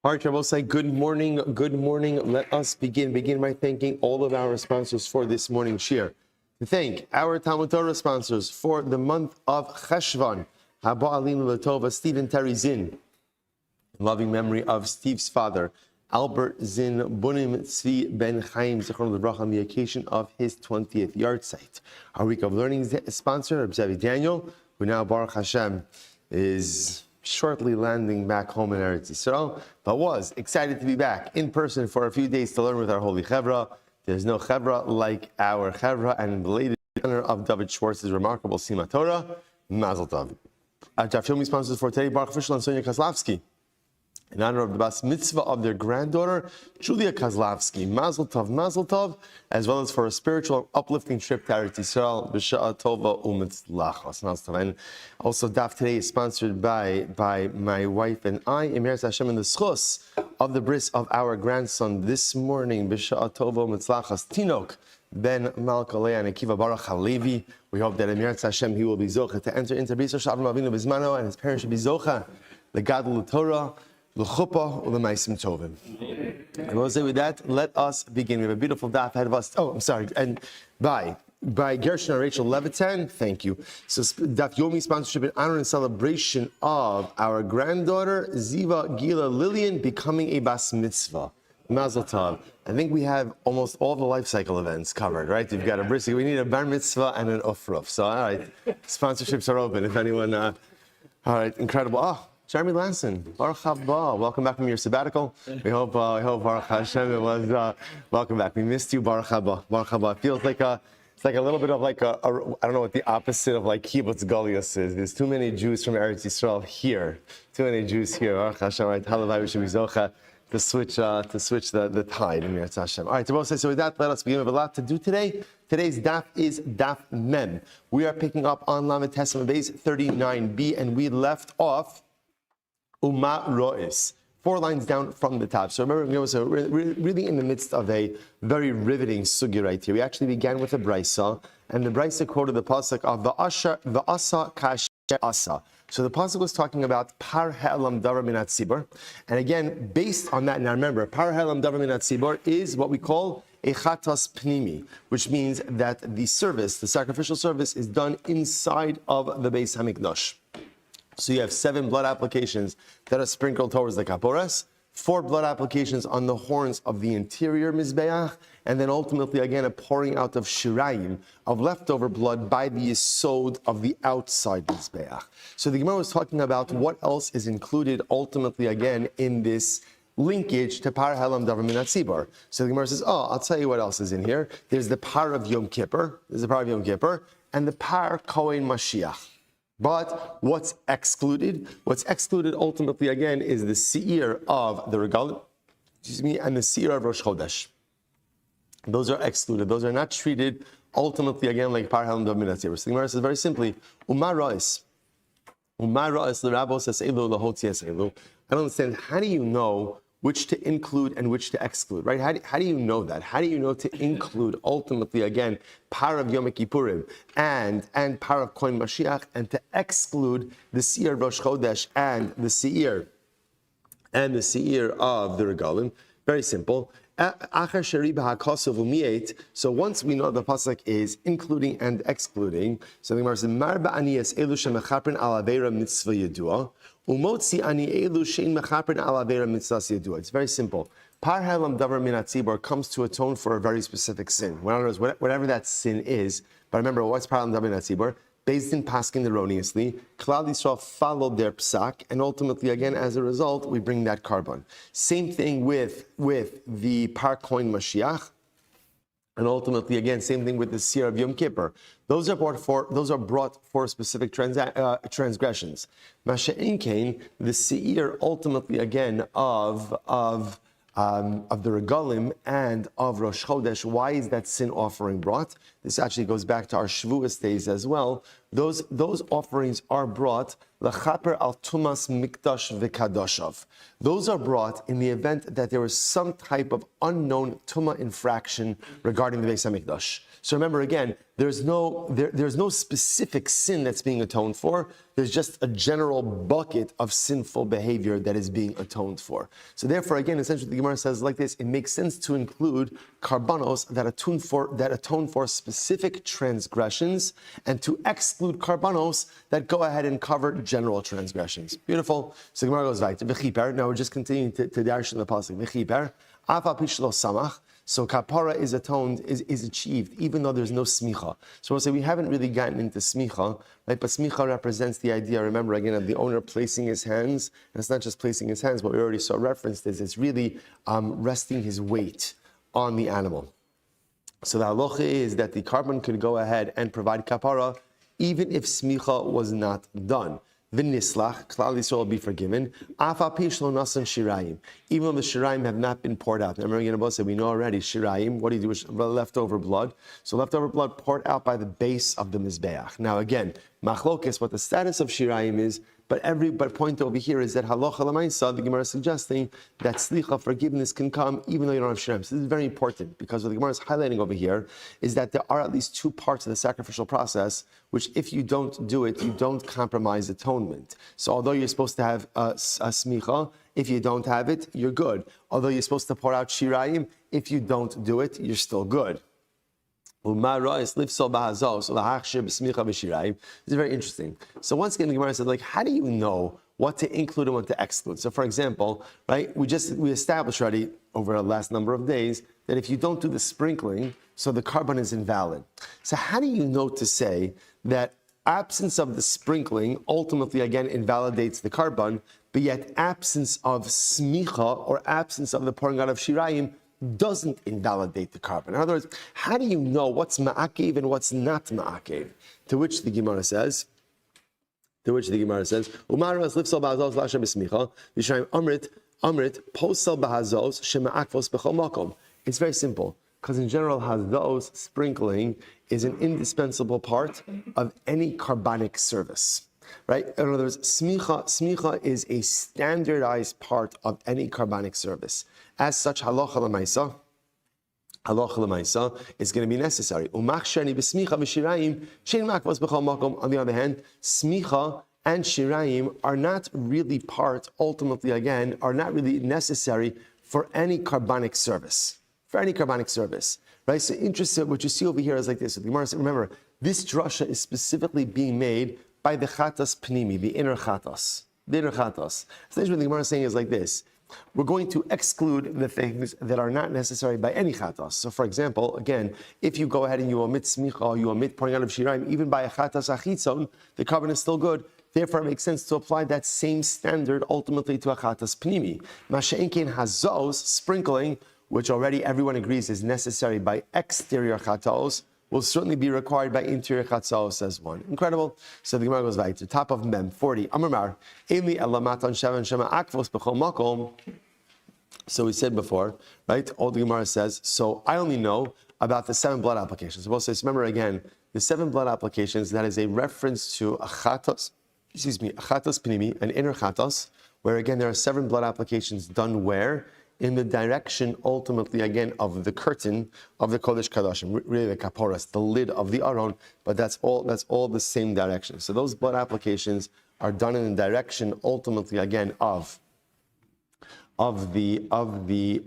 All right, Rabbi, say good morning. Good morning. Let us begin by thanking all of our sponsors for this morning's shir. To thank our Talmud Torah sponsors for the month of Cheshvan, Haba Alinu Latova, Steve and Terry Zinn, in loving memory of Steve's father, Albert Zinn Bunim Tzvi Ben Chaim Zichron Lebracha, on the occasion of his 20th yard site. Our week of learning is sponsored Rabbi Zevi Daniel, who now, Baruch Hashem, is shortly landing back home in Eretz Yisrael, but was excited to be back in person for a few days to learn with our holy Chevra. There's no Chevra like our Chevra, and in the latest honor of David Schwartz's remarkable Sima Torah, Mazel Tov. Our Yomi sponsors for today, Baruch Fishel and Sonia Kozlovsky, in honor of the bas mitzvah of their granddaughter, Julia Kozlovsky. Mazel Tov, as well as for a spiritual uplifting trip to Eretz Yisrael, B'sha'a Tova U'Mitzlach. And also, Daf today is sponsored by my wife and I, Emir Hashem, in the schus of the bris of our grandson this morning, B'sha'a Tova U'Mitzlachas, Tinok Ben Malkalei and Akiva Baruch Halevi. We hope that Emir Hashem, he will be zocha to enter into Bris Shavim Avinu Bizmano, and his parents should be zocha, the Gadol Torah, L'chuppah u'lemaisim tovim. And we'll say with that, let us begin. We have a beautiful daf ahead of us. Oh, I'm sorry. And by Gershon and Rachel Levitan, thank you. So daf Yomi sponsorship in honor and celebration of our granddaughter, Ziva Gila Lillian, becoming a bas mitzvah. Mazel tov. I think we have almost all the life cycle events covered, right? You've got a bris. We need a bar mitzvah and an ofruf. So, all right, sponsorships are open. If anyone, all right, incredible. Oh, Jeremy Lanson, Baruch Haba, welcome back from your sabbatical. We hope Baruch Hashem, it was, welcome back. We missed you, Baruch Haba. Baruch Haba. It feels like it's like a little bit of like I don't know what the opposite of like kibbutz galius is. There's too many Jews from Eretz Yisrael here. Too many Jews here. Baruch Hashem, right? Halavai, we should be zocha to switch the tide in Eretz Hashem. All right, so with that, let us begin. We have a lot to do today. Today's daf is daf mem. We are picking up on Lamed Tessim Beis 39b, and we left off Uma Ro'is, 4 lines down from the top. So remember, we're really in the midst of a very riveting sugi right here. We actually began with a brisa, and the brisa quoted the pasuk of v'asa kasher asa. So the pasuk was talking about par ha'elam davar min hatzibur, and again, based on that, now remember, par ha'elam davar min hatzibur is what we call a chatas pnimi, which means that the sacrificial service, is done inside of the Beis Hamikdash. So you have 7 blood applications that are sprinkled towards the kapores, 4 blood applications on the horns of the interior mizbeach, and then ultimately again a pouring out of shirayim, of leftover blood by the yesod of the outside mizbeach. So the Gemara was talking about what else is included ultimately again in this linkage to par halam davar min hatzibur. So the Gemara says, I'll tell you what else is in here. There's the par of Yom Kippur, and the par Kohen Mashiach. But what's excluded? What's excluded ultimately again is the seir of the regalim, and the seir of Rosh Chodesh. Those are excluded. Those are not treated ultimately again like par halam davar min hatzibur. So the Gemara says very simply, Umar Ra'is l'rabo says elu lahotzi es elu. I don't understand. How do you know which to include and which to exclude, right? How do you know that? How do you know to include ultimately again par of Yom Kippurim and par of Kohen Mashiach, and to exclude the seir Rosh Chodesh and the seir of the regalim? Very simple. So once we know the pasuk is including and excluding, so the Gemara says, Mar ba'aniyas elu shemechaprin al aveira mitzvah yedua, umotzi ani elu shein mechaprin al aveira mitzvah yedua. It's very simple. Par halam davar min hatzibur comes to atone for a very specific sin. In other words, whatever that sin is. But remember, what's par halam davar min hatzibur? Based in paskin erroneously, Klal Yisrael followed their psak, and ultimately, again, as a result, we bring that carbon. Same thing with the par Kohen Mashiach, and ultimately, again, same thing with the seir of Yom Kippur. Those are brought for specific transgressions. Masha'in kain, the seir ultimately again of the regalim and of Rosh Chodesh. Why is that sin offering brought? This actually goes back to our Shavuos days as well. Those offerings are brought l'chaper al tumas mikdash v'kadoshav. those are brought in the event that there was some type of unknown tumah infraction regarding the Beis Hamikdash. So remember again, there's no specific sin that's being atoned for. There's just a general bucket of sinful behavior that is being atoned for. So therefore, again, essentially the Gemara says like this: it makes sense to include karbanos that atone for specific transgressions, and to exclude karbanos that go ahead and cover general transgressions. Beautiful. So the Gemara goes right to v'chiper. Now we're just continuing to darshan the pasuk v'chiper. Afa pishlo samach. So kapara is atoned, is achieved, even though there's no smicha. So we'll say we haven't really gotten into smicha, right? But smicha represents the idea, remember again, of the owner placing his hands. And it's not just placing his hands, but we already saw referenced is it's really resting his weight on the animal. So the halacha is that the carbon could go ahead and provide kapara, even if smicha was not done. V'nislach, Klal Yisrael will be forgiven. Afa pishlo nasan shirayim, even though the shirayim have not been poured out. Now, remember, Yonah said we know already shirayim. What do you do with leftover blood? So leftover blood poured out by the base of the mizbeach. Now again, machlokes, what the status of shirayim is. But point over here is that halacha l'maisa, the Gemara is suggesting that slicha, forgiveness, can come even though you don't have shirayim. So this is very important, because what the Gemara is highlighting over here is that there are at least two parts of the sacrificial process which, if you don't do it, you don't compromise atonement. So although you're supposed to have a smicha, if you don't have it, you're good. Although you're supposed to pour out shirayim, if you don't do it, you're still good. This is very interesting. So once again, the Gemara said, how do you know what to include and what to exclude? So for example, right, we established already over the last number of days that if you don't do the sprinkling, so the carbon is invalid. So how do you know to say that absence of the sprinkling ultimately again invalidates the carbon, but yet absence of smicha or absence of the pouring out of shirayim doesn't invalidate the carbon? In other words, how do you know what's ma'akev and what's not ma'akev? To which the Gemara says, Umaras lifsal ba'azos la'ashem b'smicha, v'shayim amrit posel ba'azos shema'akvos b'chol makom. It's very simple, because in general, hazos, sprinkling, is an indispensable part of any carbonic service. Right? In other words, smicha is a standardized part of any carbonic service. As such, halacha l'maisa is going to be necessary. On the other hand, smicha and shirayim are not really part, ultimately again, are not really necessary for any carbonic service. Right? So interesting, what you see over here is like this. Remember, this drasha is specifically being made by the chatas pnimi, the inner chatas. Essentially what the Gemara is saying is like this: we're going to exclude the things that are not necessary by any chatas. So for example, again, if you go ahead and you omit smicha, you omit pouring out of shirayim, even by a chatas achitzon, the carbon is still good. Therefore, it makes sense to apply that same standard ultimately to a chatas pnimi. Masha'enkin hazos, sprinkling, which already everyone agrees is necessary by exterior chatos, will certainly be required by interior chatzos, says one. Incredible. So the Gemara goes back to top of Mem 40. Amar Eli Elamatan Shavan Shema Akvos B'chol Makom. So we said before, right? All the Gemara says. So I only know about the 7 blood applications. We'll say, remember again, the 7 blood applications. That is a reference to a chatos pnimi, an inner chatos, where again there are 7 blood applications done where? In the direction, ultimately, again, of the curtain of the Kodesh Kadashim, really the kaporas, the lid of the Aron, but that's all the same direction. So those blood applications are done in the direction, ultimately, again, of the paroches,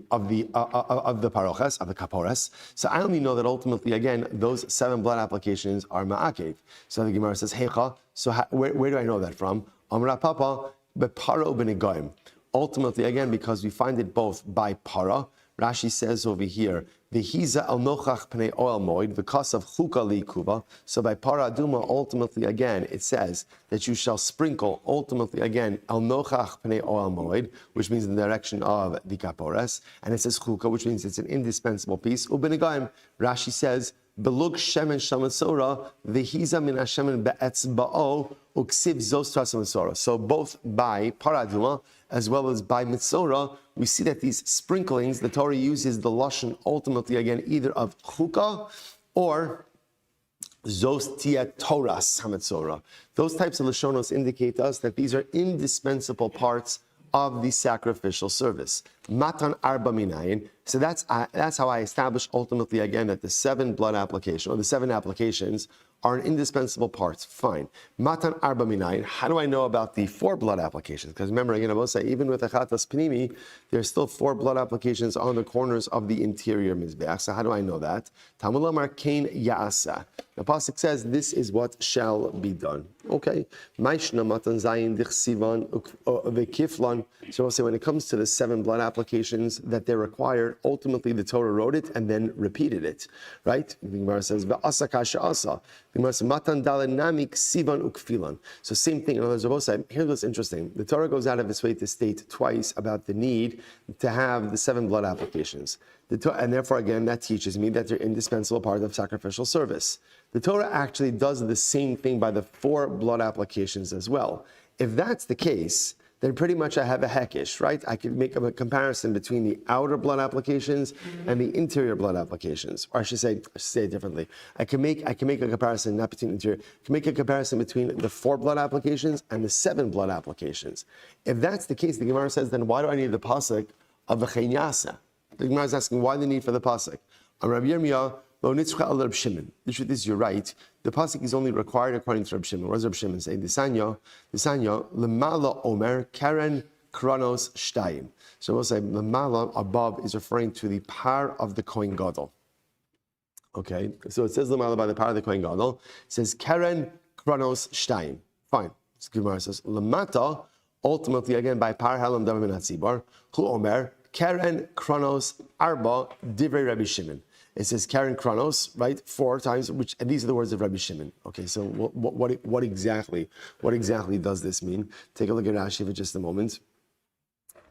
of the kaporas. So I only know that ultimately, again, those 7 blood applications are ma'akev. So the Gemara says, Heicha, so where do I know that from? Amra Papa, beparo b'negoim. Ultimately, again, because we find it both by para. Rashi says over here, v'hiza al nochach pnei oil moed, because of chuka li'kuva. So by para aduma, ultimately, again, it says that you shall sprinkle, ultimately, again, al nochach pnei oil moed, which means in the direction of the kapores, and it says chuka, which means it's an indispensable piece. Ubenegayim, Rashi says, belug shemen shamatzora, v'hiza min hashemen be'etzba'o, uksiv zos trasamatzora. So both by para aduma, as well as by Mitzorah, we see that these sprinklings, the Torah uses the lashon ultimately again either of chukah or zos tia toras hamitzorah. Those types of lashonos indicate to us that these are indispensable parts of the sacrificial service. Matan arba minayin. So that's how I establish ultimately again that the 7 blood application or the 7 applications are an indispensable part. Fine. Matan arba minayin. How do I know about the 4 blood applications? Because remember, again, I will say even with achatas pnimi, there's still 4 blood applications on the corners of the interior mizbeach. So how do I know that? Talmud Lamar kain ya'asa. The pasuk says this is what shall be done. Okay. Maishna matan zayin dichsivan vekiflan. So we'll say when it comes to the 7 blood applications that they're required, ultimately the Torah wrote it and then repeated it, right? The Gemara says va'asa kasha asa. The Gemara says matan dalenami ksivan ukfilan. So same thing. In other words, here's what's interesting. The Torah goes out of its way to state twice about the need to have the 7 blood applications. And therefore, again, that teaches me that they're indispensable part of sacrificial service. The Torah actually does the same thing by the 4 blood applications as well. If that's the case, then pretty much I have a hekish, right? I could make a comparison between the outer blood applications and the interior blood applications. Or I should say it differently. I can make a comparison, not between interior, I can make a comparison between the 4 blood applications and the 7 blood applications. If that's the case, the Gemara says, then why do I need the pasuk of v'chenyasa? The Gemara is asking why the need for the pasuk. Rabbi Yirmiyah, the truth is, you're right. The pasuk is only required according to Rabbi Shimon. What does Rabbi Shimon say? Disanyo, lemala omer karen kronos shtayim. So we'll say lemala above is referring to the power of the Kohen Gadol. Okay, so it says lemala by the power of the Kohen Gadol. It says karen kronos shtayim. Fine. The Gemara says lemata, ultimately again by power halam davar min hatzibar. Hu omer karen kronos arba divrei Rabbi Shimon. It says Karen Kronos, right? 4 times, and these are the words of Rabbi Shimon. Okay, so what exactly does this mean? Take a look at Rashi for just a moment.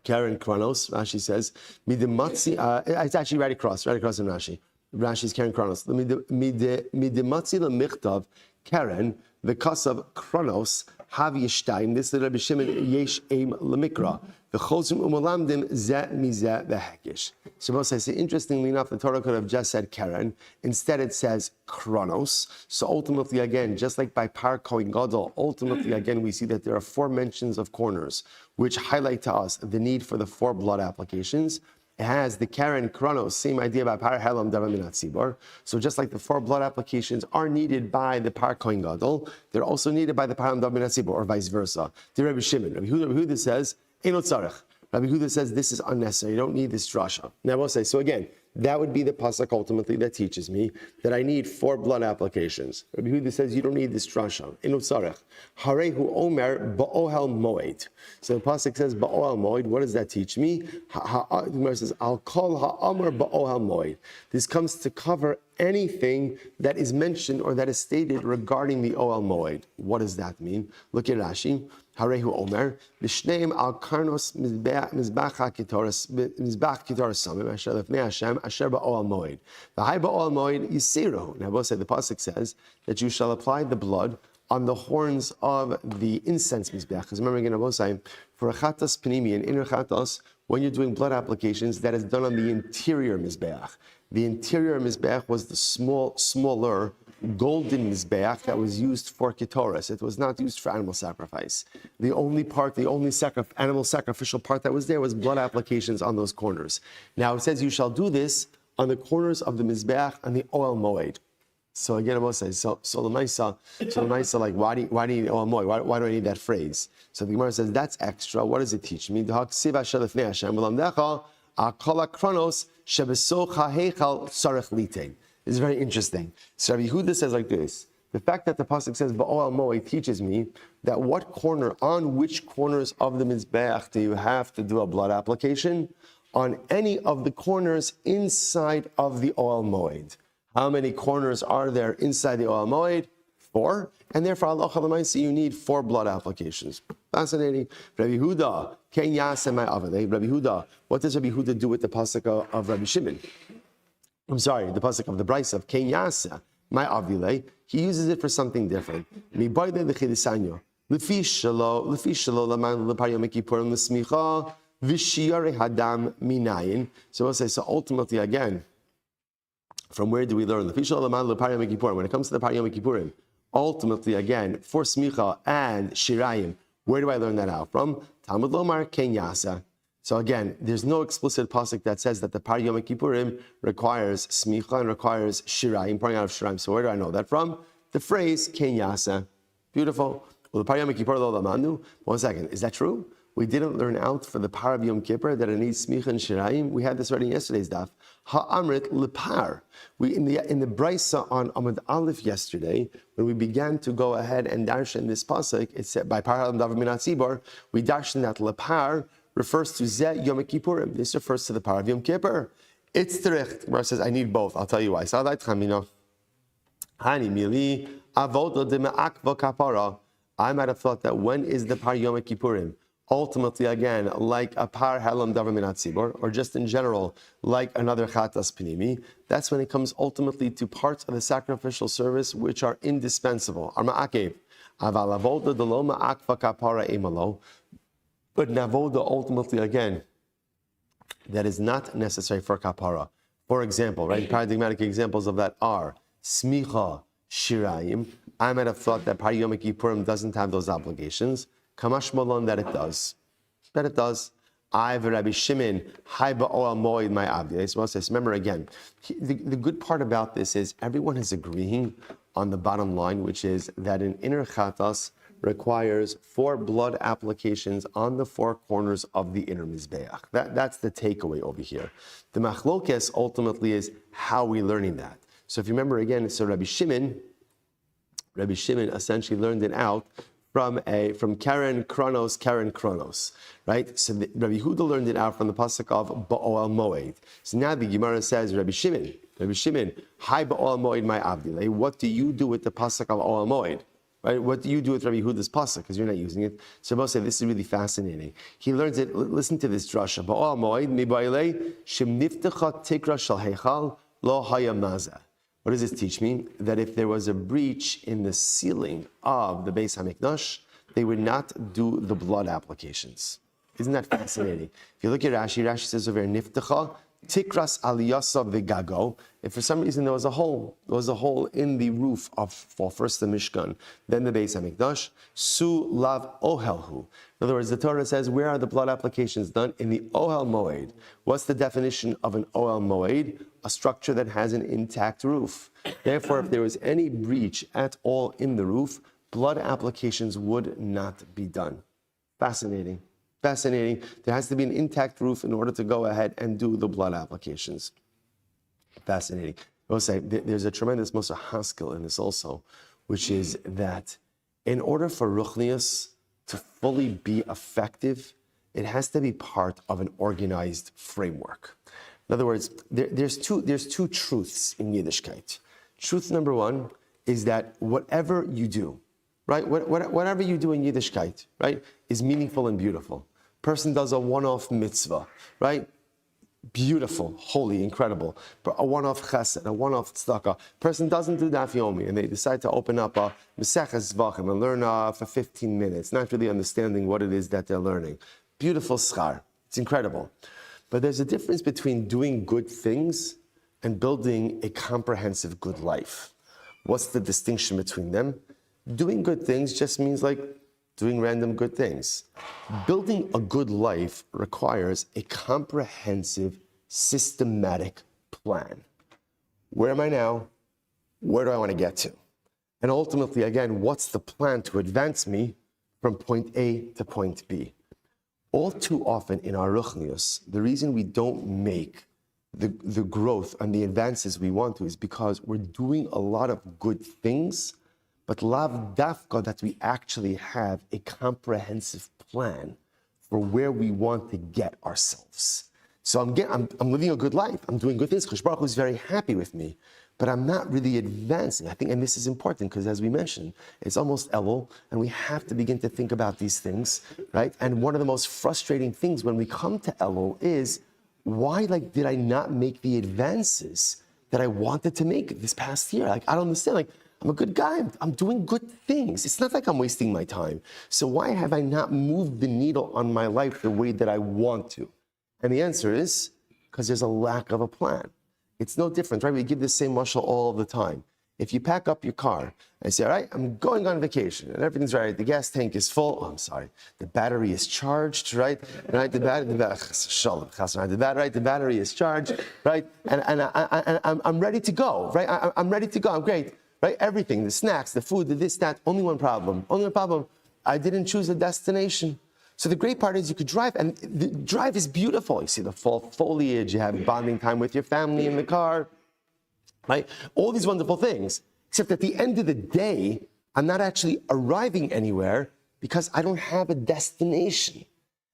Karen Kronos, Rashi says, it's actually right across in Rashi. Rashi's Karen Kronos. Midimatzi lemichtav Karen, the kasav Kronos, Havi Yishtayim. This is Rabbi Shimon Yesh Aim Lemikra. The Chosum Umalamdim Zeh Mizeh Behekish. So I say, interestingly enough, the Torah could have just said Karen. Instead, it says Kronos. So ultimately, again, just like by Par Kohen Gadol, ultimately, again, we see that there are 4 mentions of corners, which highlight to us the need for the 4 blood applications. It has the Karen Kronos, same idea by Par Helam Davar Min Hatzibor. So just like the 4 blood applications are needed by the Par Kohen Gadol, they're also needed by the Par Helam Davar Min Hatzibor, or vice versa. The Rabbi Shimon, Rabbi Huda says, Einot Tzarech. Rabbi Huda says this is unnecessary. You don't need this drasha. Now I will say, so again, that would be the pasuk ultimately that teaches me that I need 4 blood applications. Rabbi Huda says you don't need this drasha. Einot Tzarech. Harehu Omer Ba'ohel Moed. So the pasuk says Ba'ohel Moed. What does that teach me? The Gemara says I'll call Ha'amar Ba'ohel Moed. This comes to cover anything that is mentioned or that is stated regarding the Ohel Moed. What does that mean? Look at Rashi. Harehu Omer, B'shneim al karnos mizbach kitoras samim asher lefnei Hashem asher ba'ohel moed. V'hai ba'ohel moed yisiru. Now, both say the pasuk says that you shall apply the blood on the horns of the incense mizbech. Because remember again, both say for a chatas pnimi and inner chatas, when you're doing blood applications, that is done on the interior mizbech. The interior mizbech was the smaller golden mizbeach that was used for ketoras. It was not used for animal sacrifice. The only animal sacrificial part that was there was blood applications on those corners. Now it says you shall do this on the corners of the mizbeach and the Ohel Moed. So again, I will say, so the Maisa, like, why do you need Ohel Moed? Why do I need that phrase? So the Gemara says that's extra. What does it teach me? It's very interesting. So Rabbi Yehuda says like this: the fact that the pasuk says Ba'ohel Moed teaches me that on which corners of the mizbeach do you have to do a blood application? On any of the corners inside of the Ohel Moed. How many corners are there inside the Ohel Moed? 4, and therefore Allah Chalamaysi, you need 4 blood applications. Fascinating. Rabbi Yehuda, Ken Yaseh my Avadei. Rabbi Yehuda, what does Rabbi Yehuda do with the pasuk of Rabbi Shimon? I'm sorry, the pasuk of the Brisa of Ken Yaseh my Avile. He uses it for something different. Mi boide lechidisanyo lefi shelo laman lepar Yom Kippurim lesmicha v'shiyarei hadam minayin. So we'll say, so ultimately again, from where do we learn? Lefi shelo laman lepar Yom Kippurim. When it comes to the Par Yom Kippurim, ultimately again, for smicha and shirayim, Where do I learn that out from? Talmud Lomar Ken Yasa. So again, there's no explicit pasuk that says that the Par Yom Kippurim requires smicha and requires shirayim, pouring out of shirayim. So where do I know that from? The phrase Ken Yasa. Beautiful. Well, the Par Yom Kippur lo lamanu. 1 second, is that true? We didn't learn out for the Par of Yom Kippur that it needs smicha and shirayim. We had this already in yesterday's daf. Ha'amrit lepar. We in the brisa on Amud Aleph yesterday, when we began to go ahead and darshan this pasuk, it said by Par Halam Davar Minat Tzibor, we darshan that lepar refers to Zeh Yom Kippurim. This refers to the Par of Yom Kippur. It's tericht. Where it says I need both. I'll tell you why. Sadai Tchamino. Hani mili avoda de me'akva kapara. I might have thought that when is the Par Yom Kippurim? Ultimately, again, like a Par Halam Davar Minat Tzibor, or just in general, like another Chatas Pnimi, that's when it comes ultimately to parts of the sacrificial service which are indispensable. Arma'akev. Aval avoda de lo ma'akva kapara emalo. But navoda ultimately, again, that is not necessary for kapara. For example, right? Paradigmatic examples of that are smicha, shirayim. I might have thought that Par Yom Kippurim doesn't have those obligations. Kamash malon that it does. That it does. I, Rabbi Shimon, Hai ba'oel moed my avdi. Well, says, remember again, the good part about this is everyone is agreeing on the bottom line, which is that an inner chatas requires 4 blood applications on the 4 corners of the inner mizbeach. That's the takeaway over here. The machlokes ultimately is how we learning that. So if you remember again, so Rabbi Shimon essentially learned it out from Karen Kronos, right? So Rabbi Huda learned it out from the pasuk of Ba'oel Moed. So now the Gemara says, Rabbi Shimon, Hi Ba'oel Moed my avdi. What do you do with the pasuk of Oel Moed? Right? What do you do with Rabbi Huda's pasuk? Because you're not using it. So both say this is really fascinating. He learns it. Listen to this drasha. Ba'oel Moed mibayle shemniftecha tikra shal heichal lo hayamaza. What does this teach me? That if there was a breach in the ceiling of the Beis HaMikdash, they would not do the blood applications. Isn't that fascinating? If you look at Rashi says over here, Niftecha, Tikras aliyasa v'gago. If for some reason there was a hole in the roof of, first the Mishkan, then the Beis HaMikdash, Su lav ohelhu. In other words, the Torah says, where are the blood applications done? In the Ohel Moed. What's the definition of an Ohel Moed? A structure that has an intact roof. Therefore, if there was any breach at all in the roof, blood applications would not be done. Fascinating. Fascinating. There has to be an intact roof in order to go ahead and do the blood applications. Fascinating. I will say, there's a tremendous Musar Haskell in this also, which is that in order for Ruchnius to fully be effective, it has to be part of an organized framework. In other words, there's two truths in Yiddishkeit. Truth number one is that whatever you do, right, whatever you do in Yiddishkeit, right, is meaningful and beautiful. Person does a one-off mitzvah, right? Beautiful, holy, incredible. A one-off chesed, a one-off tzedakah. Person doesn't do daf yomi, and they decide to open up a Maseches Zevachim and learn for 15 minutes, not really understanding what it is that they're learning. Beautiful schar. It's incredible. But there's a difference between doing good things and building a comprehensive good life. What's the distinction between them? Doing good things just means like doing random good things. Building a good life requires a comprehensive, systematic plan. Where am I now? Where do I want to get to? And ultimately, again, what's the plan to advance me from point A to point B? All too often in our ruchnius, the reason we don't make the growth and the advances we want to is because we're doing a lot of good things, but lav dafka that we actually have a comprehensive plan for where we want to get ourselves. So I'm living a good life. I'm doing good things. Chosh Baruch Hu is very happy with me, but I'm not really advancing. I think, and this is important because as we mentioned, it's almost Elul, and we have to begin to think about these things, right? And one of the most frustrating things when we come to Elul is, why did I not make the advances that I wanted to make this past year? I don't understand. I'm a good guy. I'm doing good things. It's not like I'm wasting my time. So why have I not moved the needle on my life the way that I want to? And the answer is because there's a lack of a plan. It's no different, right? We give the same mashal all the time. If you pack up your car and say, all right, I'm going on vacation and everything's right, the gas tank is full, the battery is charged, right? Right, the battery is charged, right? And I'm ready to go, right? I'm ready to go, I'm great, right? Everything, the snacks, the food, the this, that, only one problem, I didn't choose a destination. So the great part is you could drive, and the drive is beautiful. You see the fall foliage, you have bonding time with your family in the car, right? All these wonderful things. Except at the end of the day, I'm not actually arriving anywhere because I don't have a destination.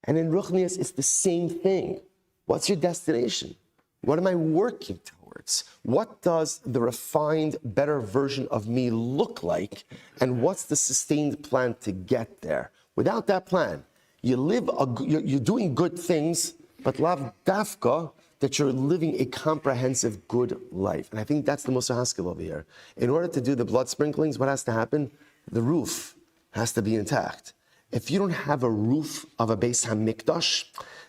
And in Ruchnius, it's the same thing. What's your destination? What am I working towards? What does the refined, better version of me look like? And what's the sustained plan to get there? Without that plan, you're doing good things, but lav dafka, that you're living a comprehensive good life. And I think that's the most haskell over here. In order to do the blood sprinklings, what has to happen? The roof has to be intact. If you don't have a roof of a Beis HaMikdash,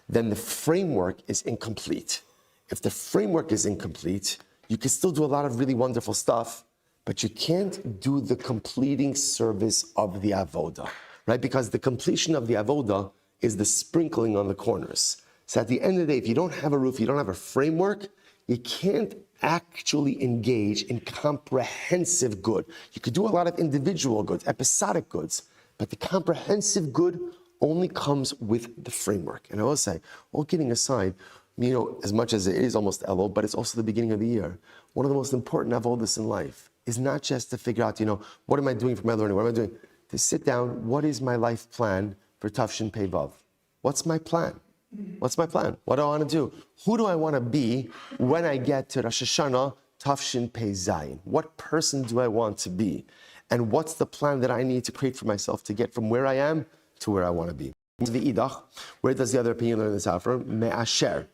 then the framework is incomplete. If the framework is incomplete, you can still do a lot of really wonderful stuff, but you can't do the completing service of the avoda, right? Because the completion of the avoda is the sprinkling on the corners. So at the end of the day, if you don't have a roof, you don't have a framework, you can't actually engage in comprehensive good. You could do a lot of individual goods, episodic goods, but the comprehensive good only comes with the framework. And I will say, all kidding aside, as much as it is almost Elul, but it's also the beginning of the year. One of the most important avodas in life is not just to figure out, what am I doing for my learning? What am I doing? To sit down, what is my life plan for Tafshin Pei Vav? What's my plan? What's my plan? What do I want to do? Who do I want to be when I get to Rosh Hashanah, Tafshin Pei Zayin? What person do I want to be? And what's the plan that I need to create for myself to get from where I am to where I want to be? The Idach, where does the other opinion learn this out from? Me'asher.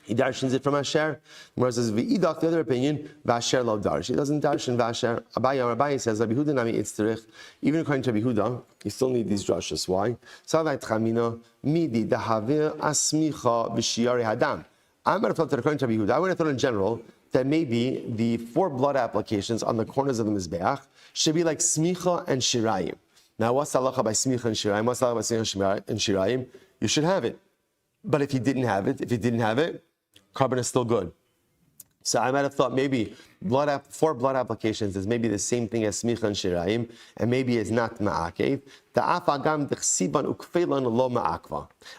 He darshans it from Asher. Whereas says V'idach, the other opinion, V'asher lo darsh. He doesn't darshan V'asher. Abaye says Rabbi Yehuda nami itzterich. Even according to Rabbi Yehuda, you still need these drushes. Why? Savai tchamina midi dahavir asmicha v'shiyari hadam. I'm going to thought that according to Rabbi Yehuda, I would have thought in general that maybe the 4 blood applications on the corners of the mizbeach should be like smicha and shirayim. Now, what's the halacha by smicha and shirayim? What's the halacha by smicha and shirayim? You should have it. But if you didn't have it, carbon is still good. So I might have thought maybe 4 blood applications is maybe the same thing as smicha and shirayim, and maybe it's not ma'akev.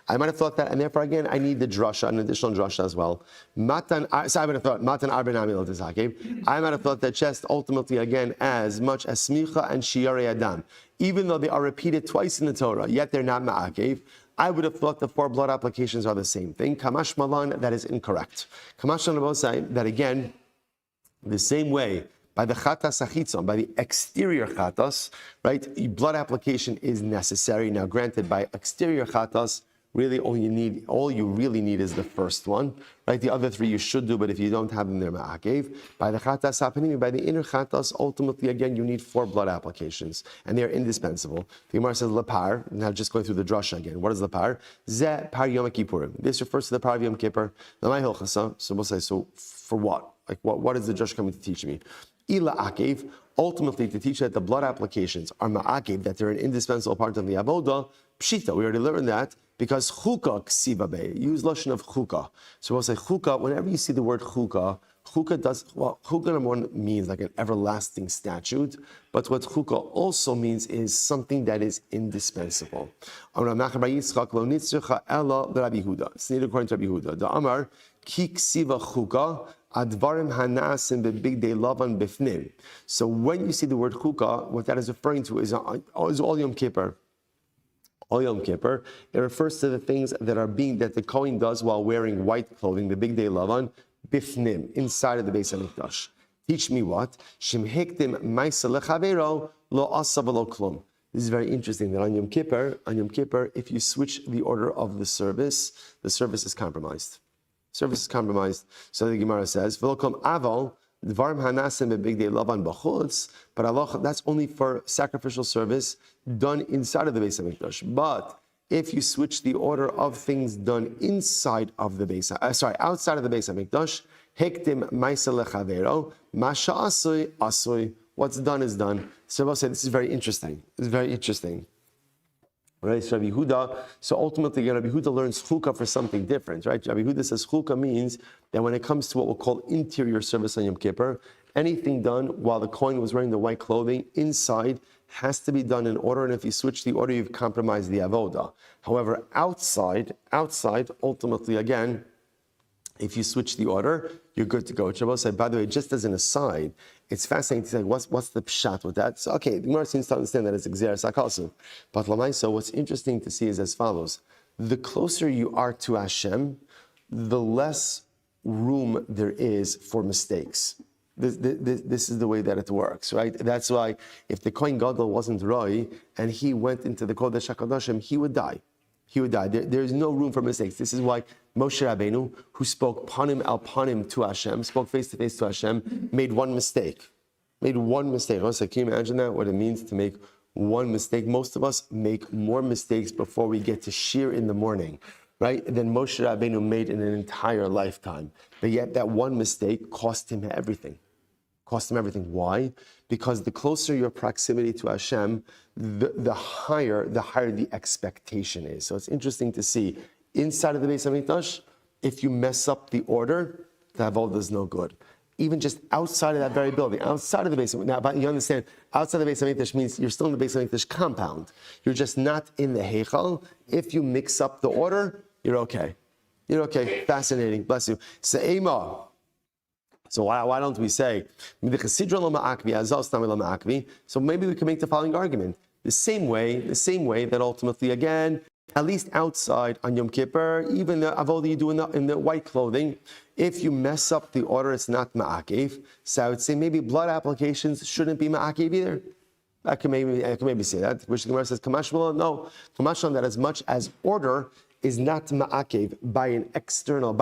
I might have thought that, and therefore again, I need the drasha, an additional drasha as well. So I would have thought matan arbenami lo tizakev. I might have thought that just ultimately again as much as smicha and shiyarei adam, even though they are repeated twice in the Torah, yet they're not ma'akev. I would have thought the 4 blood applications are the same thing. Kamash malan, that is incorrect. Kamash malan say that again, the same way, by the chatas achitzon, by the exterior chatas, right? Blood application is necessary. Now, granted, by exterior chatas, really all you really need is the first one, right? The other 3 you should do, but if you don't have them, they're ma'akev. By the chatas hapanimi, by the inner chatas, ultimately again you need 4 blood applications, and they are indispensable. The Gemara says lepar. Now just going through the drasha again. What is lepar? Ze par Yom Kippurim. This refers to the par of Yom Kippur. So we'll say, so for what? Like what is the drasha coming to teach me? Ila akev. Ultimately, to teach that the blood applications are ma'akev, that they're an indispensable part of the avoda. Pshita. We already learned that. Because chukah ksiva be, use lashon of chukah. So we'll say chukah, whenever you see the word chukah chukah number 1 means like an everlasting statute, but what chukah also means is something that is indispensable. It's needed according to Rabbi Yehuda. The Amar, ki ksiva chukah, advarim hanasim bebig day lavan bifnim. So when you see the word chukah, what that is referring to is all Yom Kippur. All Yom Kippur, it refers to the things that the Kohen does while wearing white clothing, the big day lavan, bifnim, inside of the Beis HaMikdash. Teach me what? Shim hektim ma'isa lechavero lo asa v'lo klum. This is very interesting that on Yom Kippur, if you switch the order of the service is compromised. Service is compromised. So the Gemara says, v'lo klum aval, Dvarim hanasim big day lavan b'chutz, but Allah, that's only for sacrificial service done inside of the Beis HaMikdash. But if you switch the order of things done outside of the Beis HaMikdash, Hektim Maisa Lechavero, Masha Asui, Asui. What's done is done. So Rabbi said, this is very interesting. This is very interesting. Right, so Rabbi Huda, so ultimately Rabbi Huda learns chukah for something different, right? Rabbi Huda says chukah means that when it comes to what we'll call interior service on Yom Kippur, anything done while the Kohen was wearing the white clothing inside has to be done in order, and if you switch the order, you've compromised the avodah. However, outside, ultimately again, if you switch the order, you're good to go. Shabbos said, by the way, just as an aside, it's fascinating to say, what's the pshat with that? So, okay, the Gemara seems to understand that it's Gzeras HaKalsu. But Lamaisa, what's interesting to see is as follows. The closer you are to Hashem, the less room there is for mistakes. This is the way that it works, right? That's why if the Kohen Gadol wasn't Roi and he went into the Kodesh HaKadoshim, he would die. He would die. There is no room for mistakes. This is why Moshe Rabbeinu, who spoke panim al panim to Hashem, spoke face to face to Hashem, made one mistake. Made one mistake. Can you imagine that? What it means to make one mistake? Most of us make more mistakes before we get to shir in the morning, right? Than Moshe Rabbeinu made in an entire lifetime. But yet that one mistake cost him everything. Cost him everything. Why? Because the closer your proximity to Hashem, the higher the expectation is. So it's interesting to see inside of the Beis HaMikdash, if you mess up the order, the avodah is no good. Even just outside of that very building, outside of the Beis HaMikdash. Now, but you understand, outside the Beis HaMikdash means you're still in the Beis HaMikdash compound. You're just not in the Heichal. If you mix up the order, you're okay. You're okay. Fascinating. Bless you. Se'ema. So why don't we say, so maybe we can make the following argument. The same way that ultimately, again, at least outside on Yom Kippur, even the avodah you do in the white clothing, if you mess up the order, it's not ma'akev. So I would say maybe blood applications shouldn't be ma'akev either. I can maybe say that, which the Gemara says, Kamashmala, no. Kamashmala, that as much as order is not ma'akev by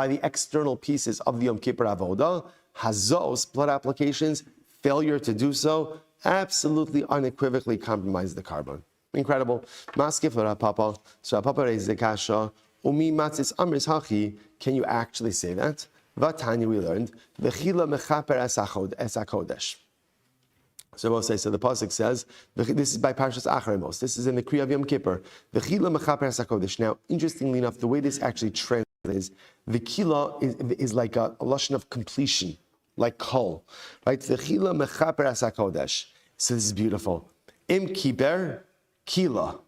the external pieces of the Yom Kippur avodah, hazos, blood applications, failure to do so, absolutely unequivocally compromise the carbon. Incredible. Maskif Papa. So Papa raised the kasha. Umi matzis amris hachi. Can you actually say that? Vatanya we learned. V'chila mechaper es hakodesh. So we'll say, so the pasuk says, this is by Parshas Acharemos. This is in the Kriya of Yom Kippur. V'chila mechaper es hakodesh. Now, interestingly enough, the way this actually translates is, v'chila is like a lashon of completion. Like kol, right? V'chila mechaper es hakodesh. So this is beautiful. Im kiper kila.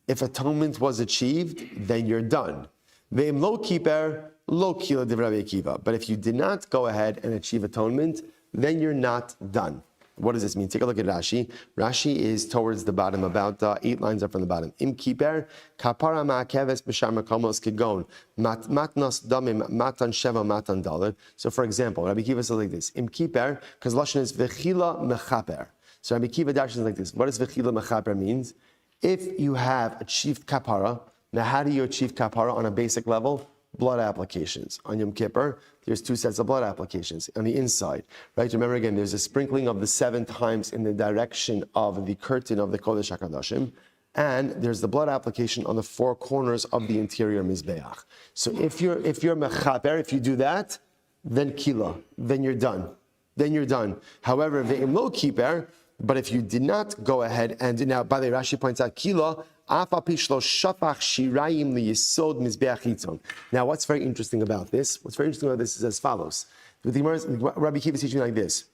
If atonement was achieved, then you're done. Ve'im lo kiper lo kila divrei Rabbi Akiva. But if you did not go ahead and achieve atonement, then you're not done. What does this mean? Take a look at Rashi. Rashi is towards the bottom, about 8 lines up from the bottom. Im kiper kapara ma'akeves b'shar makamos kegon matnos damim matan sheva matan dalet. So, for example, Rabbi Akiva says like this: Im kiper, because lashon is v'chila mechaper. So Rabbi Akiva dashes like this. What does v'chila mechaper means? If you have achieved kapara, now how do you achieve kapara on a basic level? Blood applications. On Yom Kippur, there's 2 sets of blood applications on the inside, right? Remember again, there's a sprinkling of the 7 times in the direction of the curtain of the Kodesh HaKadoshim, and there's the blood application on the 4 corners of the interior Mizbeach. So if you're mechaper, if you do that, then kila, then you're done. Then you're done. However, ve'im lo kiper, but if you did not go ahead and now, by the way, Rashi points out kila. Now, what's very interesting about this? What's very interesting about this is as follows. Rabbi Akiva is teaching like this.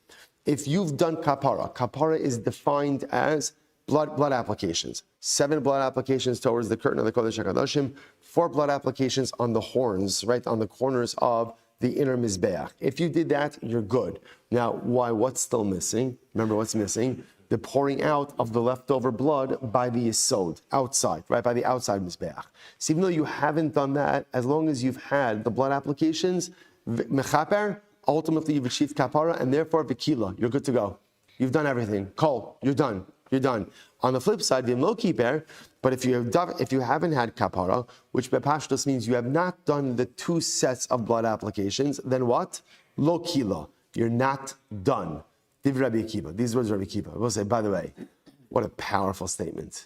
If you've done kapara is defined as blood applications. 7 blood applications towards the curtain of the Kodesh HaKadoshim, 4 blood applications on the horns, right, on the corners of the inner Mizbeach. If you did that, you're good. Now, why? What's still missing? Remember what's missing? The pouring out of the leftover blood by the Yesod, outside, right, by the outside Mizbeach. So even though you haven't done that, as long as you've had the blood applications, mechaper, ultimately you've achieved kapara, and therefore v'kila, you're good to go. You've done everything. Kol, you're done. You're done. On the flip side, v'im lo kiper, but if you haven't had kapara, which bepashtos means you have not done the 2 sets of blood applications, then what? Lo kila, you're not done. Rabbi Akiva. These words of Rabbi Akiva. I will say, by the way, what a powerful statement.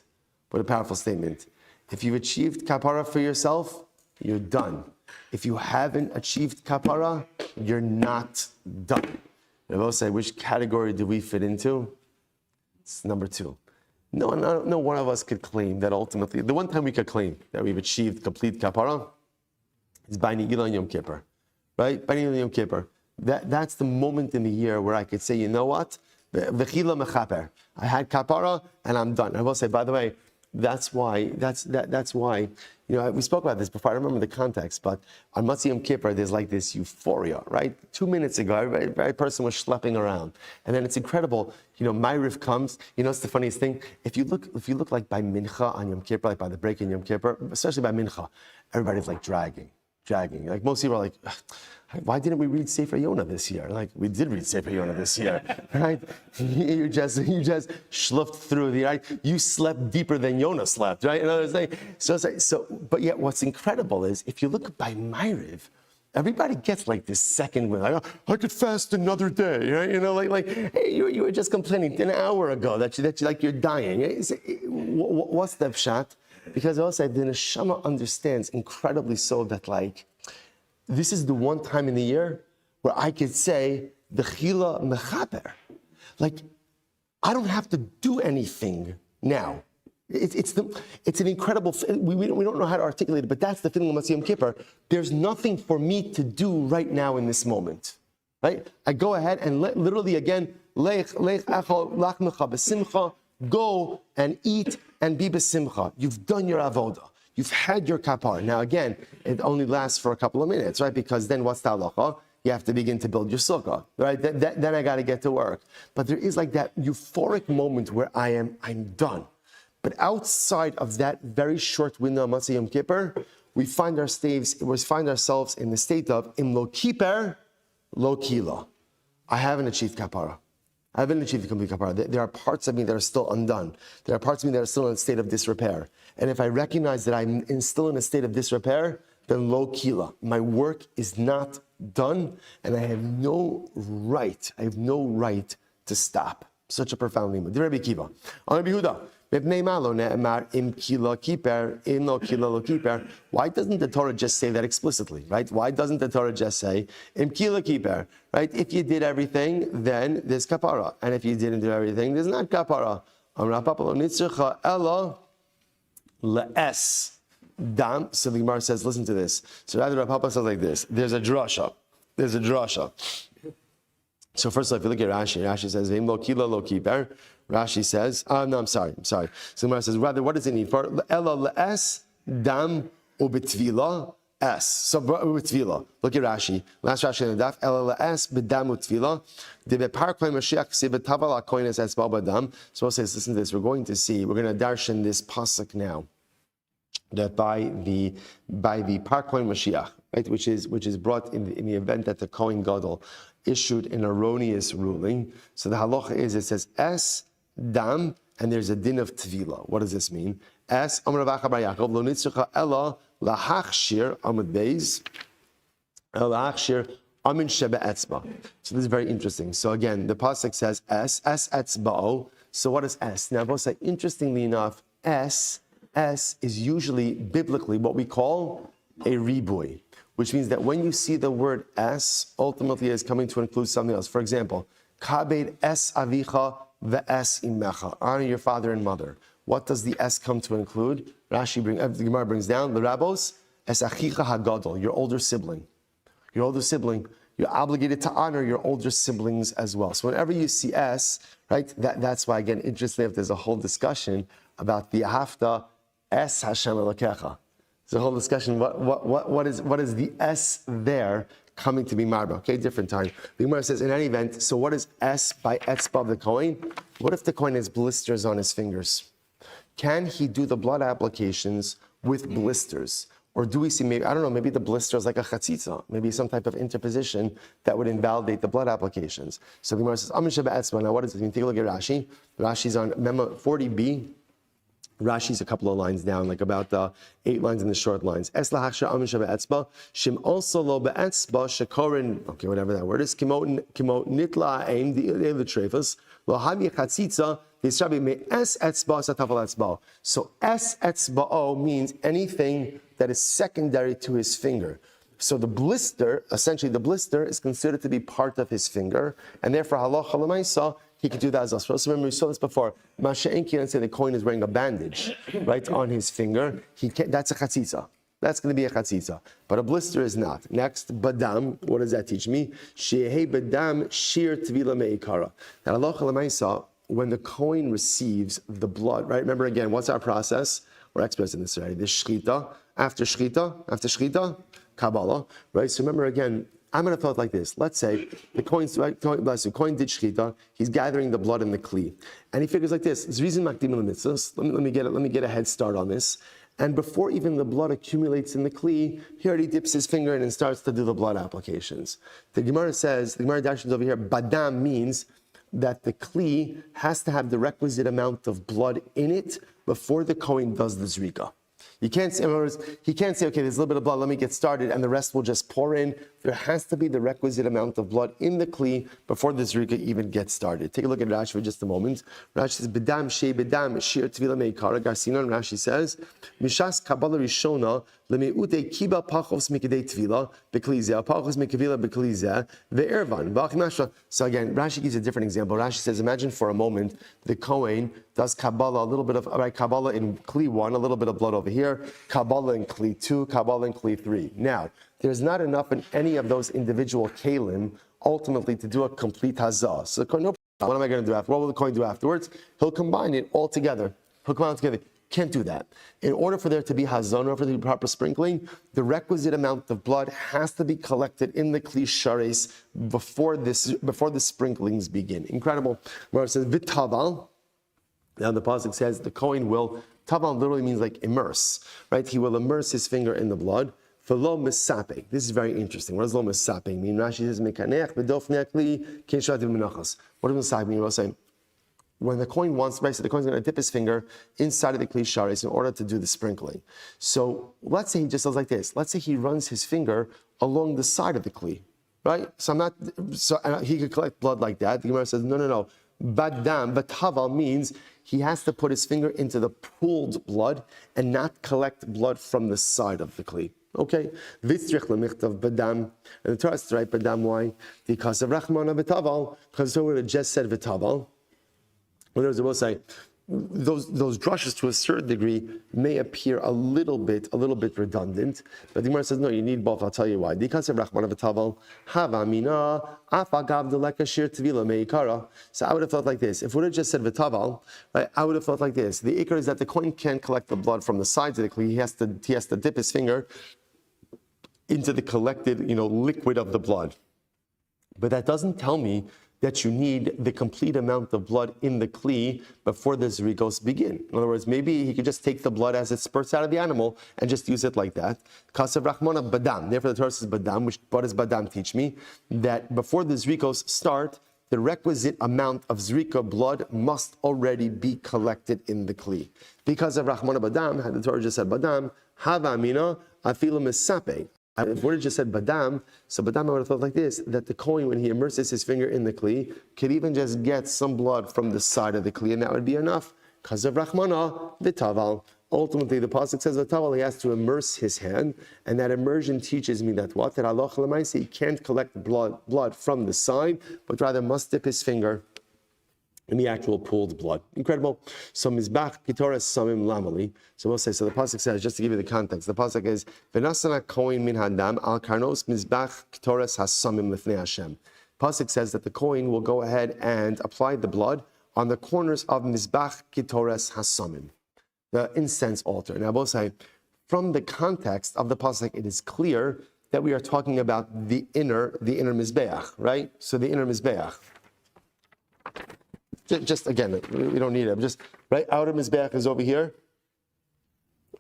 What a powerful statement. If you've achieved kapara for yourself, you're done. If you haven't achieved kapara, you're not done. I will say, which category do we fit into? It's number 2. No one of us could claim that ultimately, the one time we could claim that we've achieved complete kapara is by Nigila Yom Kippur, right? By Nigila Yom Kippur. That's the moment in the year where I could say, you know what? V'chila mechaper. I had kapara and I'm done. I will say, by the way, that's why, we spoke about this before, I don't remember the context, but on Matzah Yom Kippur, there's like this euphoria, right? 2 minutes ago, every person was schlepping around. And then it's incredible, Ma'ariv comes, it's the funniest thing, if you look like by Mincha on Yom Kippur, like by the break in Yom Kippur, especially by Mincha, everybody's like dragging. Like most people are like, why didn't we read Sefer Yonah this year? Like, we did read Sefer Yonah this year, right? You just schluffed through right? You slept deeper than Yonah slept, right? But yet what's incredible is, if you look by Ma'ariv, everybody gets like this second win. Like, I could fast another day, right? Hey, you were just complaining an hour ago that you're dying. What's the pshat? Because also the neshama understands incredibly so that this is the one time in the year where I could say the chila mechaper. I don't have to do anything now. It's an incredible. We don't know how to articulate it, but that's the feeling of Matzah Yom Kippur. There's nothing for me to do right now in this moment, right? I go ahead and literally again lech achal lachmecha besimcha. Go and eat and be besimcha. You've done your avoda. You've had your kapar. Now again, it only lasts for a couple of minutes, right? Because then what's the halacha? You have to begin to build your sukkah, right? Then I got to get to work. But there is like that euphoric moment where I'm done. But outside of that very short window of Matzah Yom Kippur, we find ourselves in the state of im lo kiper, lo kila. I haven't achieved kapara. I haven't achieved the complete kapara. There are parts of me that are still undone. There are parts of me that are still in a state of disrepair. And if I recognize that I'm still in a state of disrepair, then lo kila. My work is not done, and I have no right to stop. Such a profound limud. The Rabbi Kiva. On Rabbi Yehuda. Why doesn't the Torah just say that explicitly, right? Why doesn't the Torah just say, Im kila kiper, right? If you did everything, then there's kapara. And if you didn't do everything, there's not kapara. So the Gemara says, listen to this. So rather Rav Papa says like this, there's a drasha. So first of all, if you look at Rashi says, V'im lo kila lo kiper. Rashi says, I'm sorry. So Gemara says, rather, what does it need for? Ela le'es dam u'betvila es. So u'betvila. Look at Rashi. Last Rashi in the daf. Ela le'es b'dam u'betvila. De'bepar koin Mashiach ksiv b'taval ha'koin es esbal b'dam. So it says, listen to this. We're going to darshan this pasuk now. That by the Parkoin Mashiach, right, which is brought in the event that the Kohen Gadol issued an erroneous ruling. So the halacha is, it says es dam, and there's a din of tvila. What does this mean? Es Amar Rav Acha bar Yaakov lo nitzcha ela lahachshir amud beis lahachshir amin shebe etzba. So this is very interesting. So again, the pasuk says es etzbao. So what is es? Now, both say, interestingly enough, es is usually biblically what we call a ribui, which means that when you see the word es, ultimately is coming to include something else. For example, kabed es avicha ve'es imecha. Honor your father and mother. What does the es come to include? The Gemara brings down the rabbos es achicha hagadol, your older sibling. You're obligated to honor your older siblings as well. So whenever you see es, right, that's why, again, interestingly, if there's a whole discussion about the hafta es Hashem Elokecha. There's a whole discussion. What is the es there coming to be marba? Okay, different time. The Gemara says, in any event, so what is es by etzba of the Kohen? What if the Kohen has blisters on his fingers? Can he do the blood applications with blisters? Or do we see, maybe the blister is like a chatzitza, maybe some type of interposition that would invalidate the blood applications. So the Gemara says, Amin Sheba Etzba. Now what does it mean? Take a look at Rashi. Rashi's on Memo 40b. Rashi's a couple of lines down, like about 8 lines in the short lines. Es lahachshir amin sheba etzba, shim also lo be'etzba shekorin, okay, whatever that word is, kimo nitla aim, the trefus, lo hami chatzitza, v'yisrabi me es etzba satafal etzba. So es etzba'o means anything that is secondary to his finger. So the blister, essentially the blister, is considered to be part of his finger, and therefore halacha l'maisa, he could do that as well. So remember, we saw this before. Masha'en can't say the kohen is wearing a bandage, right, on his finger. That's a chatzitza. That's going to be a chatzitza. But a blister is not. Next, badam. What does that teach me? She'ehei badam shir tvila me'ikara. Now, halacha l'maisa, when the kohen receives the blood, right? Remember again, what's our process? We're experts in this already. The shchita, after shchita, Kabbalah, right? So remember again, I'm going to throw it like this. Let's say the kohen did shchita, he's gathering the blood in the kli, and he figures like this: let me get a head start on this. And before even the blood accumulates in the kli, he already dips his finger in and starts to do the blood applications. The Gemara says, the Gemara dashes over here, badam means that the kli has to have the requisite amount of blood in it before the kohen does the zrika. He can't say, okay, there's a little bit of blood, let me get started, and the rest will just pour in. There has to be the requisite amount of blood in the kli before the zrika even gets started. Take a look at Rashi for just a moment. Rashi says, bedam shei bedam shir tvila meikara. Garcinon Rashi says, mishas kabbalah rishona lemeute kiba pachos mikidei tvila beklizeh pachos mikavila beklizeh ve'ervan v'achimashra. So again, Rashi gives a different example. Rashi says, imagine for a moment the kohen does kabbalah, a little bit of kabbalah in kli 1, a little bit of blood over here, kabbalah in kli 2, kabbalah in kli 3. Now, there's not enough in any of those individual kalim ultimately to do a complete hazah. So no, what am I going to do after? What will the kohen do afterwards? He'll combine it all together. Can't do that. In order for there to be hazah, in order for there to be proper sprinkling, the requisite amount of blood has to be collected in the kli shares before the sprinklings begin. Incredible. Where it says v'taval. Now the pasuk says the kohen will. Taval literally means like immerse, right? He will immerse his finger in the blood. For lo misaping. This is very interesting. What does lo misaping mean? Rashi says mekanech b'dofnei kli k'shatim menachas. What does misaping mean? We're saying when the kohen wants, right? So the kohen's going to dip his finger inside of the kli shares in order to do the sprinkling. So let's say he just does like this. Let's say he runs his finger along the side of the kli, right? So he could collect blood like that. The Gemara says no. Badam, bataval means he has to put his finger into the pooled blood and not collect blood from the side of the kli. Okay, vitzrich lemichtav badam, and the Torah has to write badam. Why? Because of rachmana v'taval. Because the Torah just said v'taval. Others will say those drushes to a certain degree may appear a little bit redundant, but the Gemara says no, you need both. I'll tell you why. Because of rachmana v'taval, havamina afagav delekashir tvila meikara. So I would have thought like this. If we would have just said v'taval, right, I would have thought like this. The ikar is that the kohen can't collect the blood from the sides of the kli. He has to dip his finger into the collected, liquid of the blood. But that doesn't tell me that you need the complete amount of blood in the kli before the zrikos begin. In other words, maybe he could just take the blood as it spurts out of the animal and just use it like that. Kasav rachmana badam. Therefore, the Torah says badam. What does badam teach me? That before the zrikos start, the requisite amount of zrika blood must already be collected in the kli. Because of rachmana badam, had the Torah just said badam, hava amina afilu misape. If we just said badam, so badam I would have thought like this, that the kohen, when he immerses his finger in the kli, could even just get some blood from the side of the kli, and that would be enough. Because of rachmana, v'taval. Ultimately, the pasuk says v'taval, he has to immerse his hand, and that immersion teaches me that what? That halacha l'maaseh, he can't collect blood from the side, but rather must dip his finger in the actual pooled blood. Incredible. So mizbach kitoras samim lamali. So we'll say, so the pasuk says, just to give you the context, the pasuk is v'nasana kohen min hadam al karnos mizbach kitoras hasamim lifnei Hashem. Pasuk says that the kohen will go ahead and apply the blood on the corners of mizbach kitoras hasamim, the incense altar. Now we'll say, from the context of the pasuk, it is clear that we are talking about the inner mizbeach, right? So the inner mizbeach. Just again, we don't need it. Just right, outer mizbeach is over here.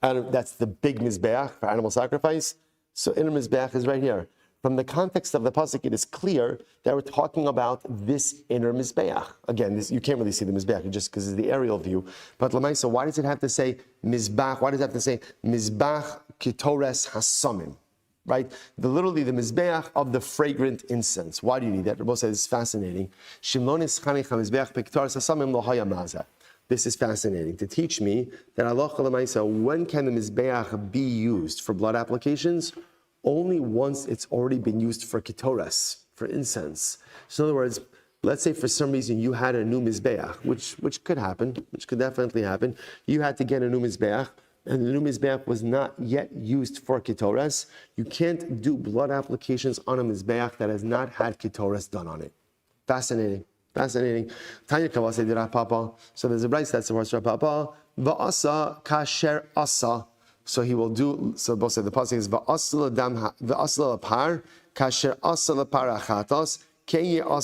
That's the big mizbeach for animal sacrifice. So inner mizbeach is right here. From the context of the pasuk, it is clear that we're talking about this inner mizbeach. Again, you can't really see the mizbeach just because it's the aerial view. But Lamaisa, why does it have to say mizbeach? Why does it have to say mizbeach kitores hasamim? Right? Literally the mizbeach of the fragrant incense. Why do you need that? Rabbi says it's fascinating. This is fascinating to teach me that halacha l'maisa, when can the mizbeach be used for blood applications? only once it's already been used for ketores, for incense. So in other words, let's say for some reason you had a new mizbeach, which could happen, which could definitely happen. You had to get a new mizbeach, and the new mizbeach was not yet used for ketores. You can't do blood applications on a mizbeach that has not had ketores done on it. Fascinating. Tanya Kavase did Papa. So there's a bright that supports Papa. Va'asa kasher asa. So he will do. So both say the pasuk is va'asa va'asa lapar kasher asa lapar achatos. So the Gemara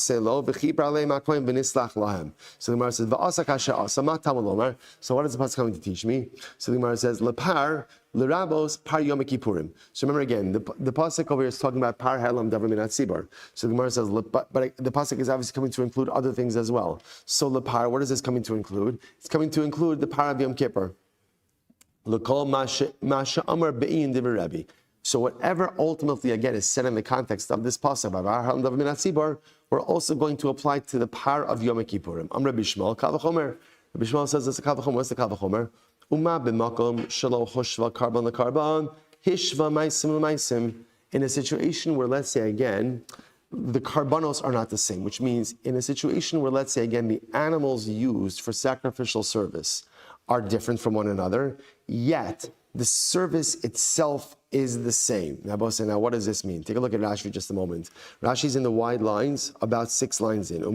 says, "Va'asa kasher asa ma tamalomar." So what is the pasuk coming to teach me? So the Gemara says, "Lepar lerabos par Yom Kippurim." So remember again, the pasuk over here is talking about par halam davar minat tzibor. So the Gemara says, but the pasuk is obviously coming to include other things as well. So lepar, what is this coming to include? It's coming to include the par of Yom Kippur. L'kol masha amar be'in divrei Rabbi. So whatever ultimately, again, is said in the context of this pasuk, we're also going to apply to the par of Yom Kippurim. Rabbi Shmuel, Kal v'chomer. Rabbi Shmuel says it's a Kal v'chomer. What's the Kal v'chomer? Uma b'makom shelo choshva karban lekarban hishva maisim l'maisim. In a situation where, let's say again, the karbanos are not the same, which means in a situation where, let's say again, the animals used for sacrificial service are different from one another, yet the service itself is the same. Now, what does this mean? Take a look at Rashi for just a moment. Rashi's in the wide lines, about 6 lines in. Now,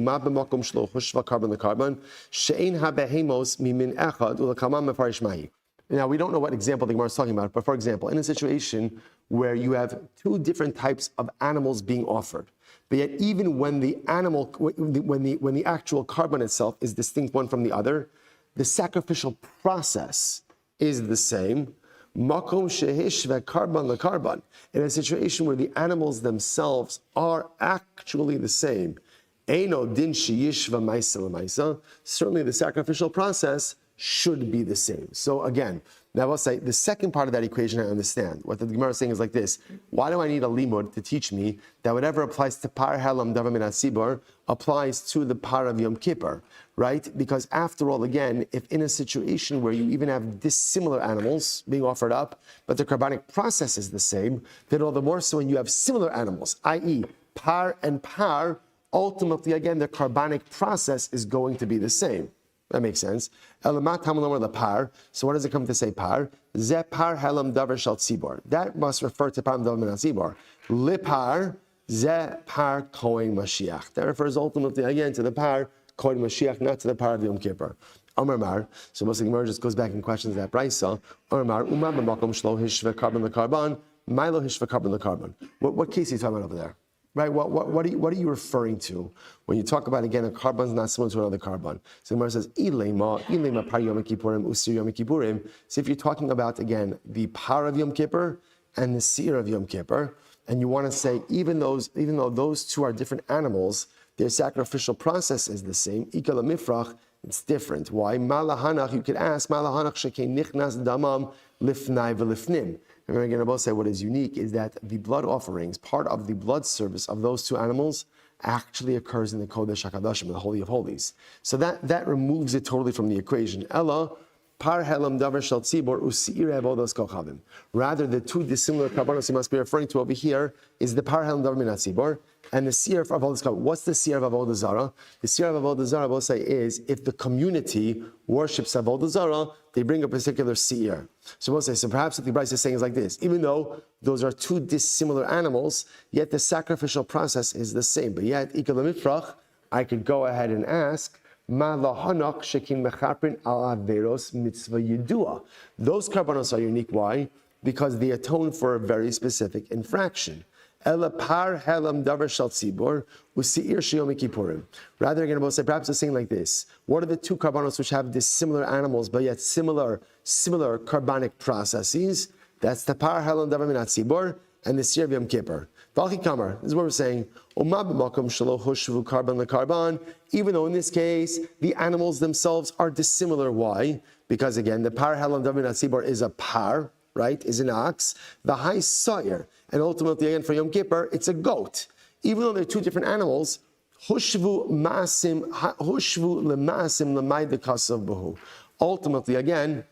we don't know what example the Gemara is talking about, but for example, in a situation where you have 2 different types of animals being offered, but yet even when the animal, when the actual carbon itself is distinct one from the other, the sacrificial process is the same. Makom shehishve karban lekarban. In a situation where the animals themselves are actually the same. Eino din sheyishva ma'isa l'ma'isa. Certainly the sacrificial process should be the same. So again, now I'll say the second part of that equation I understand. What the Gemara is saying is like this: why do I need a limud to teach me that whatever applies to par halam davar min hatzibor applies to the par of Yom Kippur, right? Because after all, again, if in a situation where you even have dissimilar animals being offered up, but the carbonic process is the same, then all the more so when you have similar animals, i.e. par and par, ultimately again the carbonic process is going to be the same. That makes sense. So what does it come to say par? Ze par halam davar shal tzibor. That must refer to par davar min hatzibor. Lipar ze par kohen Mashiach. That refers ultimately again to the par kohen Mashiach, not to the par of Yom Kippur. Amar Mar. So most of the Gemara just goes back and questions that brayso. Amar Mar. Uma b'makom shlo hishve karban lekarban. Milo hishve karban lekarban. What case are you talking about over there? Right? What are you referring to when you talk about, again, a carbon is not similar to another carbon? So the Gemara says, Ilema par Yom Kippurim, usir Yom Kippurim. So if you're talking about, again, the par of Yom Kippur and the seer of Yom Kippur, and you want to say, even though those 2 are different animals, their sacrificial process is the same. Ikala mifrach, it's different. Why? Malahanach, you could ask, Malahanach shekei nichnas damam lifnai v'lifnim. Remember again, I'll say what is unique is that the blood offerings, part of the blood service of those 2 animals, actually occurs in the Kodesh HaKadoshim, the Holy of Holies. So that removes it totally from the equation. Ella, par helam davar shel tzibor u'seir avodas kochavim. Rather, the 2 dissimilar karbanos you must be referring to over here is the par helam davar min hatzibor and the seir of avodas kochavim. What's the seir of avodah zara? The seir of avodah zara, I will say, is if the community worships avodah zara, they bring a particular seir. So we'll say, so perhaps what the Bryce is saying is like this: even though those are 2 dissimilar animals, yet the sacrificial process is the same. But yet, ikal mifrach, I could go ahead and ask, those karbanos are unique. Why? Because they atone for a very specific infraction. Rather, again, we'll say, perhaps it's saying like this: what are the 2 karbanos which have dissimilar animals but yet similar carbonic processes? That's the par halam davar min hatzibor and the seir of Yom Kippur. This is what we're saying. Even though in this case the animals themselves are dissimilar. Why? Because again, the par halam davar min hatzibor is a par, right? Is an ox. The high sire, and ultimately again for Yom Kippur, it's a goat. Even though they're 2 different animals, ultimately again,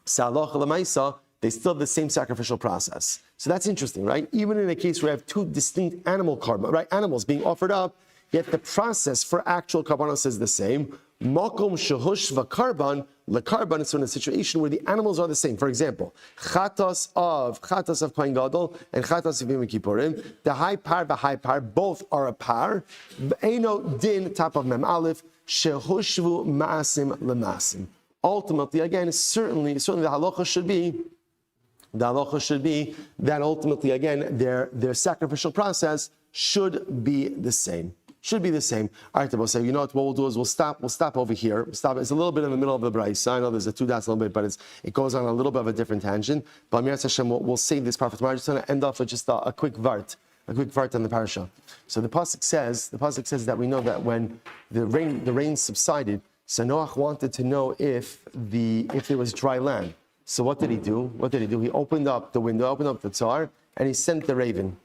Salach l'maisa, They still have the same sacrificial process. So that's interesting, right? Even in a case where we have two distinct animals being offered up, yet the process for actual karbanos is the same. Makom shehush v'karban lekarban is in a situation where the animals are the same. For example, chatos of Kohen Gadol and chatos of Yom Kippurim, the high par, both are a par. Eino din top of mem aleph shehushvu maasim lemasim. Ultimately, again, certainly the halacha should be. The halacha should be that ultimately, again, their sacrificial process should be the same. Should be the same. All right, we'll say, you know what we'll do is we'll stop over here. Stop. It's a little bit in the middle of the brayso. I know there's a two dots a little bit, but it goes on a little bit of a different tangent. But Mir Hashem, we'll save this part for tomorrow. I'm just going to end off with just a quick vart on the parasha. So the pasuk says that we know that when the rain subsided, so Noach wanted to know if there was dry land. So what did he do? He opened up the window, opened up the tzar, and he sent the raven.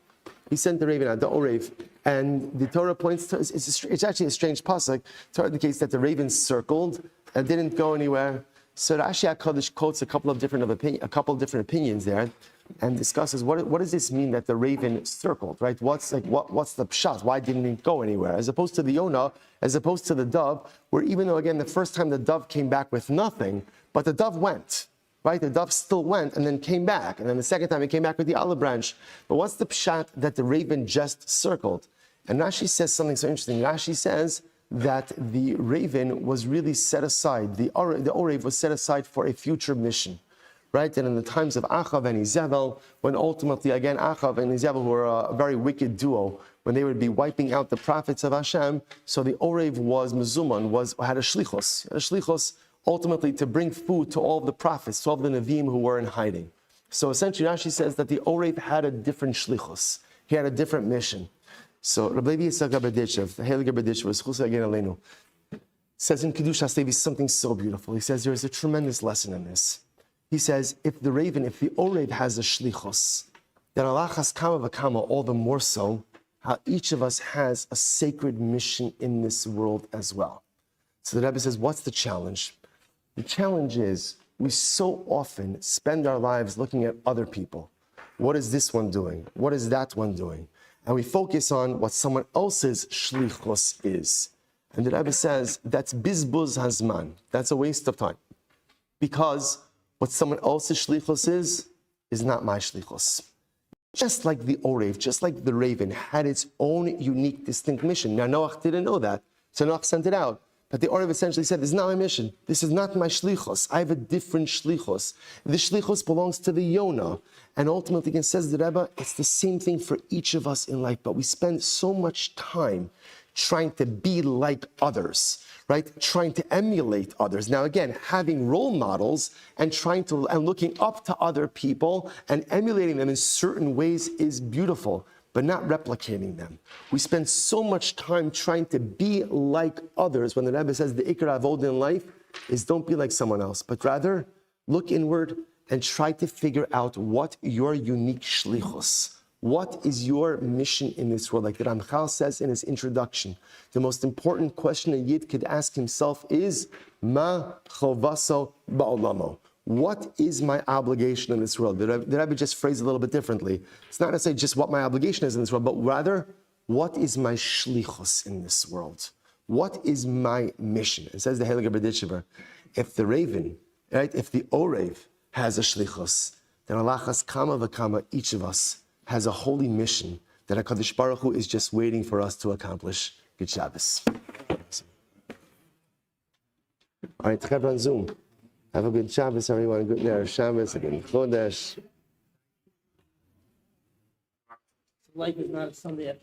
He sent the raven out, the orev. And the Torah points to, it's actually a strange pasuk. Torah indicates that the raven circled and didn't go anywhere. So Rashi HaKadosh quotes a couple of different opinions there, and discusses what does this mean that the raven circled, right? What's the pshat? Why didn't it go anywhere? As opposed to the Yonah, as opposed to the dove, where even though again the first time the dove came back with nothing, but the dove went. Right, the dove still went and then came back, and then the second time it came back with the olive branch. But what's the pshat that the raven just circled? And Rashi says something so interesting. Rashi says that the raven was really set aside. The orev was set aside for a future mission, right? And in the times of Achav and Izebel, when ultimately again Achav and Izebel were a very wicked duo, when they would be wiping out the prophets of Hashem, so the orev was mezuman, had a shlichus. Ultimately to bring food to all of the prophets, to all of the Nevi'im who were in hiding. So essentially Rashi says that the Orev had a different shlichus. He had a different mission. So Rabbi Yitzchak Gabadishev, the Heilige Gabadishev, says in Kedushas Levi something so beautiful. He says there is a tremendous lesson in this. He says if the Orev has a shlichus, then Allah has kama v'kama, all the more so, how each of us has a sacred mission in this world as well. So the Rebbe says, what's the challenge? The challenge is we so often spend our lives looking at other people. What is this one doing? What is that one doing? And we focus on what someone else's shlichus is. And the Rebbe says that's bizbuz hazman. That's a waste of time. Because what someone else's shlichus is not my shlichus. Just like the orev, just like the raven had its own unique, distinct mission. Now Noach didn't know that, so Noach sent it out. But the Orev essentially said, this is not my mission. This is not my shlichus. I have a different shlichus. The shlichus belongs to the Yonah. And ultimately, again, says the Rebbe, it's the same thing for each of us in life. But we spend so much time trying to be like others, right? Trying to emulate others. Now, again, having role models and looking up to other people and emulating them in certain ways is beautiful, but not replicating them. We spend so much time trying to be like others when the Rebbe says the Ikar Avod in life is don't be like someone else, but rather look inward and try to figure out what your unique shlichus, what is your mission in this world. Like the Ramchal says in his introduction, the most important question a Yid could ask himself is, Ma chovaso ba'olamo. What is my obligation in this world? The Rebbe just phrased it a little bit differently. It's not to say just what my obligation is in this world, but rather, what is my shlichus in this world? What is my mission? It says the Heilige Berditchever, if the raven, right, if the orev has a shlichus, then Allah has kama v'kama, each of us has a holy mission that HaKadosh Baruch Hu is just waiting for us to accomplish. Good Shabbos. All right, Chaver on Zoom. Have a good Shabbos, everyone. Good Ner Shabbos, a good Chodesh. Life is not a Sunday afternoon.